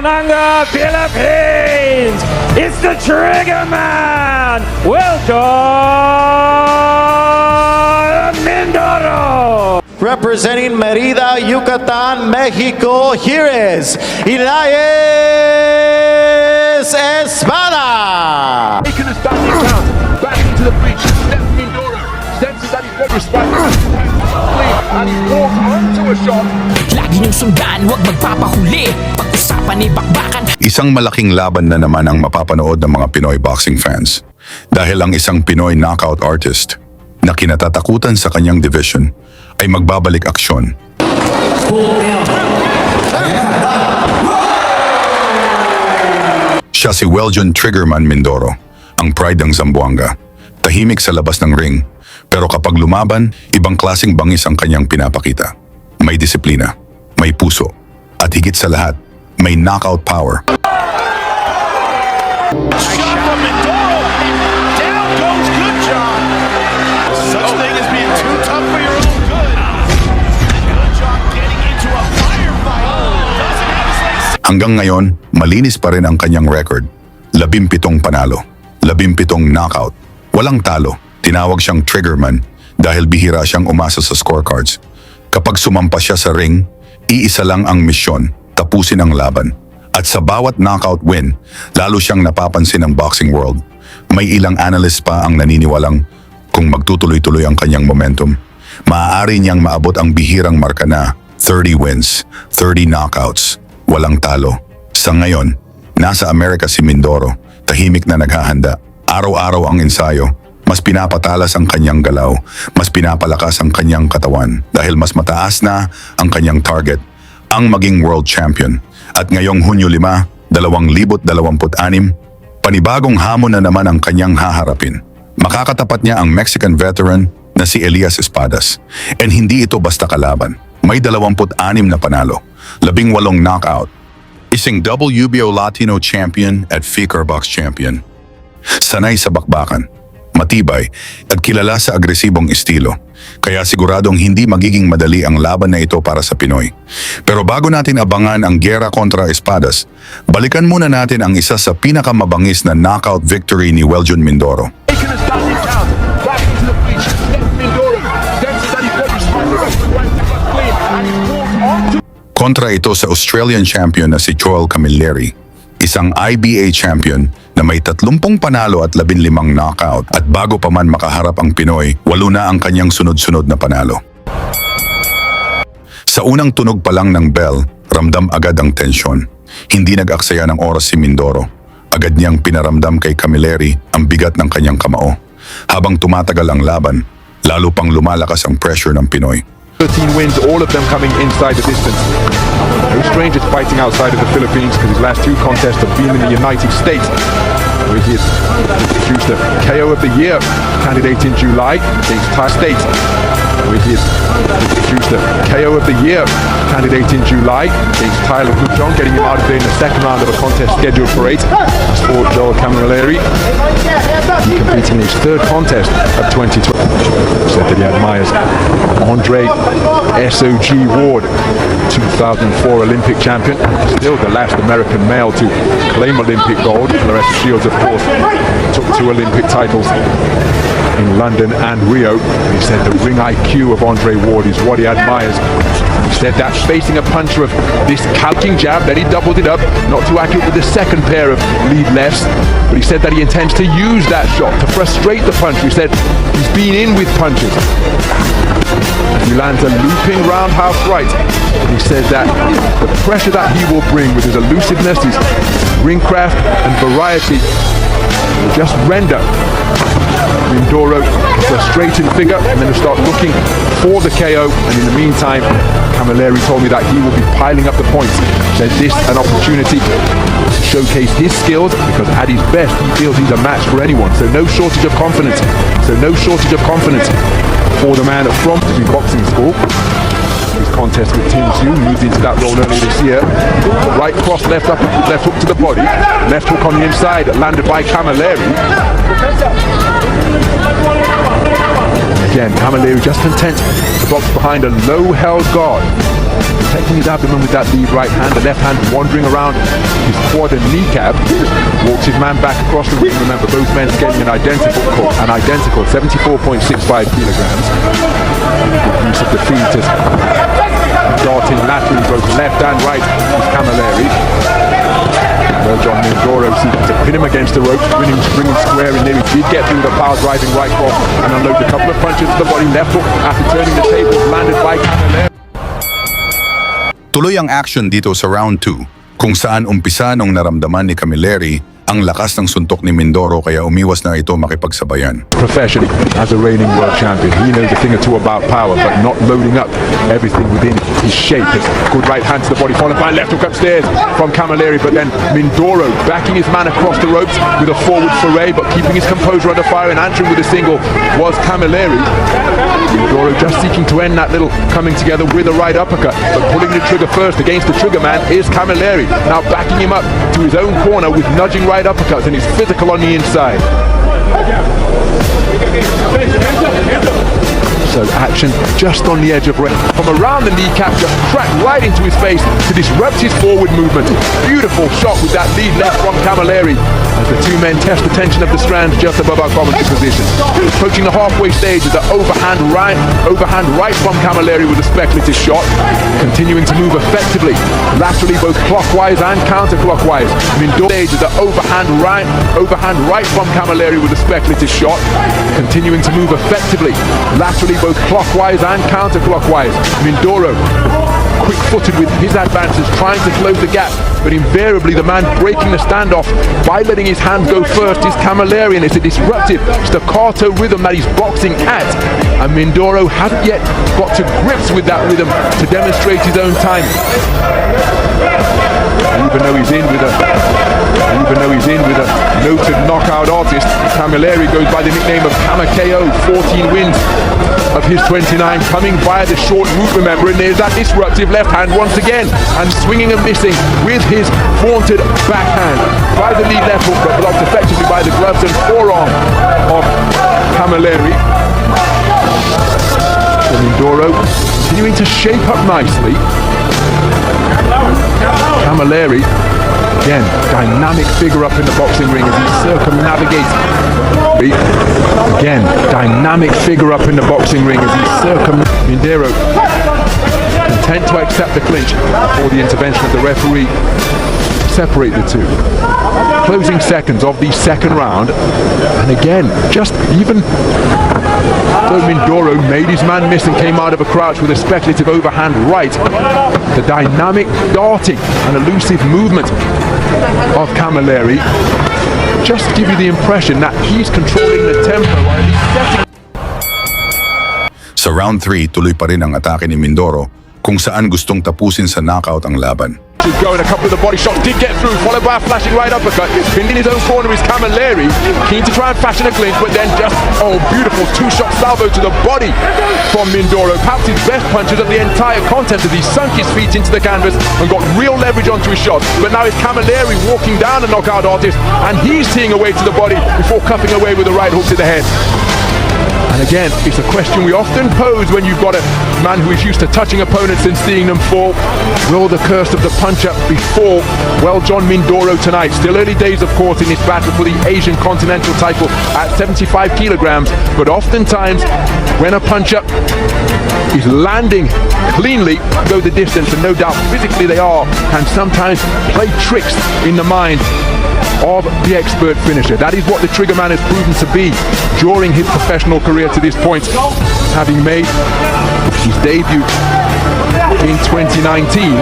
Mga Philippines! It's the Trigger Man! Welcome, Mindoro! Representing Merida, Yucatan, Mexico, here is ESPADAS! Taking us back in town, back into the breach, left Mindoro, senses that he's got respect, and he walks onto a shot. Lagi niyong sundan, huwag magpapahuli. Pag-usapan ni bakbakan. Isang malaking laban na naman ang mapapanood ng mga Pinoy boxing fans. Dahil ang isang Pinoy knockout artist na kinatatakutan sa kanyang division ay magbabalik aksyon. Siya si weljon Triggerman Mindoro, ang pride ng Zamboanga. Tahimik sa labas ng ring, pero kapag lumaban, ibang klaseng bangis ang kanyang pinapakita. May disiplina, may puso, at higit sa lahat, may knockout power. Shot from Mindoro, down goes Good John. Such thing as being too tough for your own good. Good John getting into a firefight. Doesn't have his legs. Hanggang ngayon, malinis pa rin ang kanyang record. 17 panalo, 17 knockout, walang talo. Tinawag siyang Triggerman dahil bihira siyang umasa sa scorecards. Kapag sumampa siya sa ring, iisa lang ang misyon, tapusin ang laban. At sa bawat knockout win, lalo siyang napapansin ng boxing world. May ilang analyst pa ang naniniwalang kung magtutuloy-tuloy ang kanyang momentum, maaari niyang maabot ang bihirang marka na 30 wins, 30 knockouts, walang talo. Sa ngayon, nasa Amerika si Mindoro, tahimik na naghahanda. Araw-araw ang ensayo. Mas pinapatalas ang kanyang galaw, mas pinapalakas ang kanyang katawan dahil mas mataas na ang kanyang target, ang maging world champion. At ngayong Hunyo 5, 2026, panibagong hamon na naman ang kanyang haharapin. Makakatapat niya ang Mexican veteran na si Elias Espadas. And hindi ito basta kalaban. May 26 na panalo, 18 knockout, isang WBO Latino champion at FICAR box champion. Sanay sa bakbakan, matibay at kilala sa agresibong estilo. Kaya siguradong hindi magiging madali ang laban na ito para sa Pinoy. Pero bago natin abangan ang giyera kontra Espadas, balikan muna natin ang isa sa pinakamabangis na knockout victory ni weljon Mindoro. Taking us back in town, back into the breach, left Mindoro, senses that he's got respect, and he walks onto. Kontra ito sa Australian champion na si Joel Camilleri, isang IBA champion na may 30 panalo at 15 knockout, at bago pa man makaharap ang Pinoy, 8 na ang kanyang sunod-sunod na panalo. Sa unang tunog pa lang ng bell, ramdam agad ang tensyon. Hindi nag-aksaya ng oras si Mindoro. Agad niyang pinaramdam kay Camilleri ang bigat ng kanyang kamao. Habang tumatagal ang laban, lalo pang lumalakas ang pressure ng Pinoy. 13 wins, all of them coming inside the distance. No stranger to fighting outside of the Philippines because his last 2 contests have been in the United States. With his produced the KO of the year candidate in July against Thai State. With his produced the KO of the year candidate in July against Tyler Huchon, getting him out of there in the second round of a contest scheduled for 8. As for Joel Camilleri, he competing in his 3rd contest of 2020. Said that he admires Andre SOG Ward, 2004 Olympic champion, still the last American male to claim Olympic gold. Claressa Shields, of course, took 2 Olympic titles in London and Rio. He said the ring IQ of Andre Ward is what he admires. He said that facing a puncher of this calking jab, that he doubled it up, not too accurate with the second pair of lead lefts, but he said that he intends to use that shot to frustrate the puncher. He said he's been in with punches. He lands a looping roundhouse right. He said that the pressure that he will bring with his elusiveness, his ring craft and variety will just render Mindoro a frustrated figure, and then he'll start looking for the KO. And in the meantime, Camilleri told me that he will be piling up the points. Said this an opportunity to showcase his skills, because at his best he feels he's a match for anyone. So no shortage of confidence. For the man from the boxing school. His contest with Tim Zhu moved into that role earlier this year. Right cross, left hook to the body. Left hook on the inside, landed by Camilleri. Again, Camilleri just content to box behind a low-held guard. protecting his abdomen with that lead right hand, the left hand wandering around his quad and kneecap, walks his man back across the ring. Remember, both men scaling an identical 74.65 kilograms. Good use of the feet as darting laterally both left and right is Camilleri. Weljon MINDORO seeking to pin him against the ropes, bringing square in there. He did get through the power driving right cross and unload a couple of punches to the body. Left hook after turning the table, landed by Camilleri. Tuloy ang action dito sa round 2, kung saan umpisa nung naramdaman ni Camilleri ang lakas ng suntok ni MINDORO kaya umiwas na ito makipagsabayan. Professionally, as a reigning world champion, he knows a thing or two about power, but not loading up everything within his shape. It's good right hand to the body, followed by left hook upstairs from Camilleri, but then MINDORO backing his man across the ropes with a forward foray, but keeping his composure under fire and answering with a single was Camilleri. MINDORO just seeking to end that little coming together with a right uppercut, but pulling the trigger first against the trigger man is Camilleri. Now backing him up to his own corner with nudging right uppercuts, and he's physical on the inside. So action just on the edge of ring. From around the kneecap, just cracked right into his face to disrupt his forward movement. Beautiful shot with that lead left from Camilleri as the two men test the tension of the strands just above our commentary position. Approaching the halfway stage is the overhand right from Camilleri with a speculative shot. Continuing to move effectively, laterally both clockwise and counterclockwise. MINDORO stage is the overhand right from Camilleri with a speculative shot. Continuing to move effectively, laterally both clockwise and counterclockwise. MINDORO quick-footed with his advances, trying to close the gap, but invariably the man breaking the standoff by letting his hand go first is Camilleri, and it's a disruptive staccato rhythm that he's boxing at, and MINDORO hasn't yet got to grips with that rhythm to demonstrate his own time. Even though he's in with a noted knockout artist, Camilleri goes by the nickname of KAMAO. 14 wins of his 29 coming via the short route, remember, and there's that disruptive left hand once again, and swinging and missing with his vaunted backhand by the lead left hook, but blocked effectively by the gloves and forearm of Camilleri. So MINDORO continuing to shape up nicely. Camilleri, again, dynamic figure up in the boxing ring as he circumnavigates. Again, dynamic figure up in the boxing ring as he MINDORO content to accept the clinch before the intervention of the referee. Separate the two. Closing seconds of the second round, and again, just even though MINDORO made his man miss and came out of a crouch with a speculative overhand right, the dynamic darting and elusive movement of Camilleri just give you the impression that he's controlling the tempo while he's setting. Sa round 3, tuloy pa rin ang atake ni MINDORO kung saan gustong tapusin sa knockout ang laban. Going, a couple of the body shots did get through, followed by a flashing right uppercut. Pinned in his own corner is Camilleri, keen to try and fashion a clinch, but then just, beautiful two-shot salvo to the body from MINDORO. Perhaps his best punches of the entire contest as he sunk his feet into the canvas and got real leverage onto his shots. But now it's Camilleri walking down the knockout artist, and he's teeing away to the body before cuffing away with a right hook to the head. And again, it's a question we often pose when you've got a man who is used to touching opponents and seeing them fall. Will the curse of the punch-up befall Weljon MINDORO tonight? Still early days, of course, in this battle for the Asian Continental title at 75 kilograms. But oftentimes, when a punch-up is landing cleanly, go the distance, and no doubt physically they are, and sometimes play tricks in the mind of the expert finisher. That is what the trigger man has proven to be during his professional career to this point, having made his debut in 2019.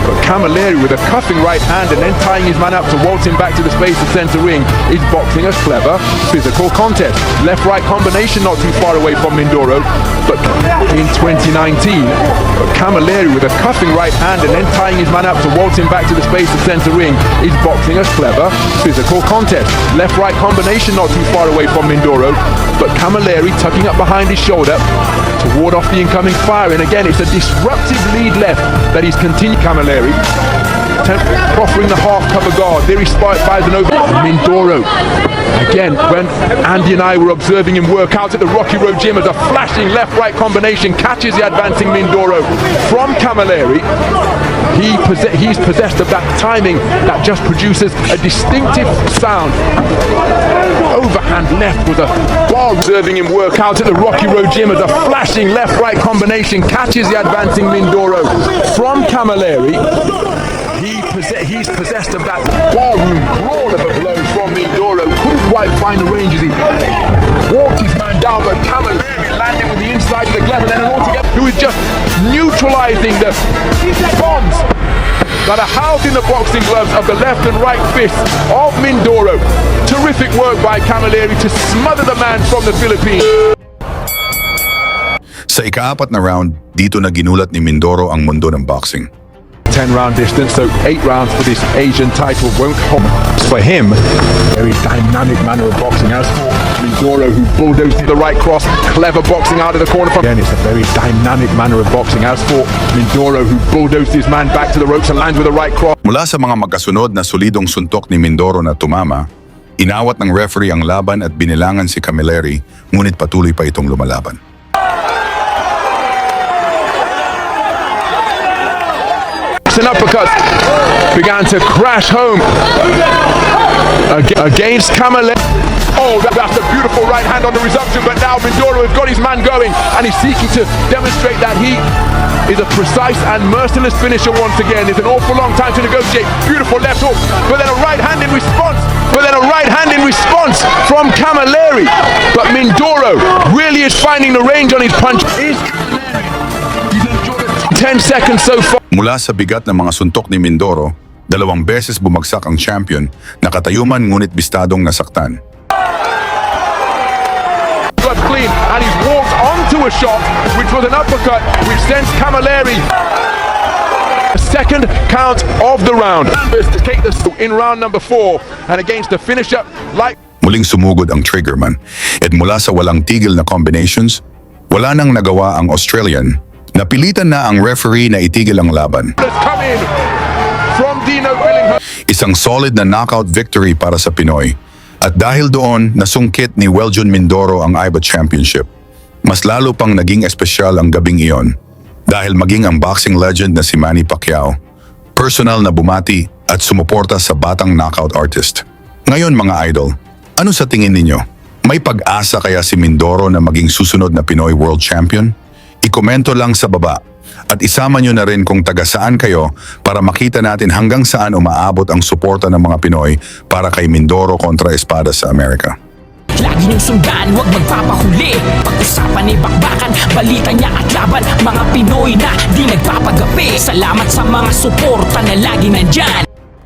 But Camilleri with a cuffing right hand and then tying his man up to waltz him back to the space of center ring is boxing a clever physical contest. Left-right combination not too far away from MINDORO, but in 2019, Camilleri with a cuffing right hand and then tying his man up to waltz him back to the space of center ring is boxing a clever physical contest. Left-right combination not too far away from MINDORO, but Camilleri tucking up behind his shoulder to ward off the incoming fire, and again it's a disruptive lead left that he's continued. Camilleri offering the half cover guard. There he fires an over. Mindoro. Again, when Andy and I were observing him work out at the Rocky Road Gym as a flashing left-right combination catches the advancing Mindoro from Camilleri. He's possessed of that timing that just produces a distinctive sound. Overhand left with a bar. Observing him work out at the Rocky Road Gym as a flashing left-right combination catches the advancing Mindoro from Camilleri. He's possessed of that barroom brawl of a blow from Mindoro. Couldn't quite find the range as he walked his man down, but Camilleri landed with the inside of the glove and then altogether who is just neutralizing the bombs that are housed in the boxing gloves of the left and right fists of Mindoro. Terrific work by Camilleri to smother the man from the Philippines. Sa ika-4 na round, dito na ginulat ni Mindoro ang mundo ng boxing. 10-round distance, so 8 rounds for this Asian title won't hold for him. Very dynamic manner of boxing. As for Mindoro, who bulldozed the right cross, clever boxing out of the corner. Again, it's a very dynamic manner of boxing. As for Mindoro, who bulldozed his man back to the ropes and lands with the right cross. Mula sa mga magkasunod na solidong suntok ni Mindoro na tumama, inawat ng referee ang laban at binilangan si Camilleri, ngunit patuloy pa itong lumalaban. An uppercut began to crash home against Camilleri. Oh, that's a beautiful right hand on the resumption, but now Mindoro has got his man going and he's seeking to demonstrate that he is a precise and merciless finisher once again. It's an awful long time to negotiate. Beautiful left hook, but then a right hand in response. From Camilleri. But Mindoro really is finding the range on his punch. 10 seconds so far. Mula sa bigat ng mga suntok ni Mindoro, 2 beses bumagsak ang champion, nakatayuman ngunit bistadong nasaktan. Blood clean and he's walked onto a shot which was an uppercut which sends Camilleri a second count of the round. To take this in round number 4 and against the finisher like Muling sumugod ang triggerman at mula sa walang tigil na combinations, wala nang nagawa ang Australian. Napilitan na ang referee na itigil ang laban. Isang solid na knockout victory para sa Pinoy. At dahil doon, nasungkit ni weljon Mindoro ang IBA Championship. Mas lalo pang naging espesyal ang gabing iyon. Dahil maging ang boxing legend na si Manny Pacquiao, personal na bumati at sumuporta sa batang knockout artist. Ngayon mga idol, ano sa tingin ninyo? May pag-asa kaya si Mindoro na maging susunod na Pinoy World Champion? I-komento lang sa baba at isama nyo na rin kung taga saan kayo para makita natin hanggang saan umaabot ang suporta ng mga Pinoy para kay Mindoro kontra ESPADAS sa Amerika. Lagi niyong sundan, huwag magpapahuli. Pag-usapan ni bakbakan, balita niya at laban. Mga Pinoy na di nagpapagapi. Salamat sa mga suporta na lagi nandyan.